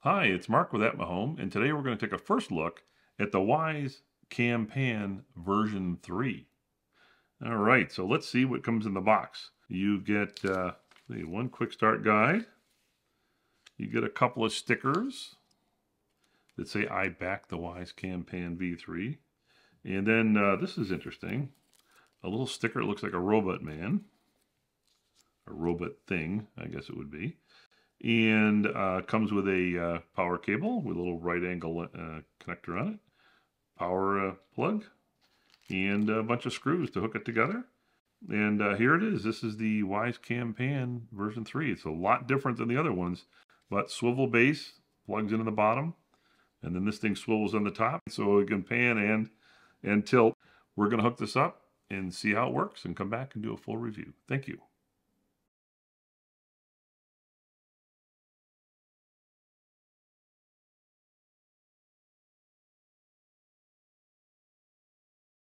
Hi, it's Mark with At My Home, and today we're going to take a first look at the WYZE Cam Pan version 3. All right, so let's see what comes in the box. You get one quick start guide. You get a couple of stickers that say I back the WYZE Cam Pan V3. And then this is interesting. A little sticker that looks like a robot man. A robot thing, I guess it would be. And comes with a power cable with a little right angle connector on it, power plug, and a bunch of screws to hook it together. And here it is. This is the WYZE Cam Pan version 3. It's a lot different than the other ones, but swivel base plugs into the bottom, and then this thing swivels on the top, so it can pan and tilt. We're going to hook this up and see how it works and come back and do a full review. Thank you.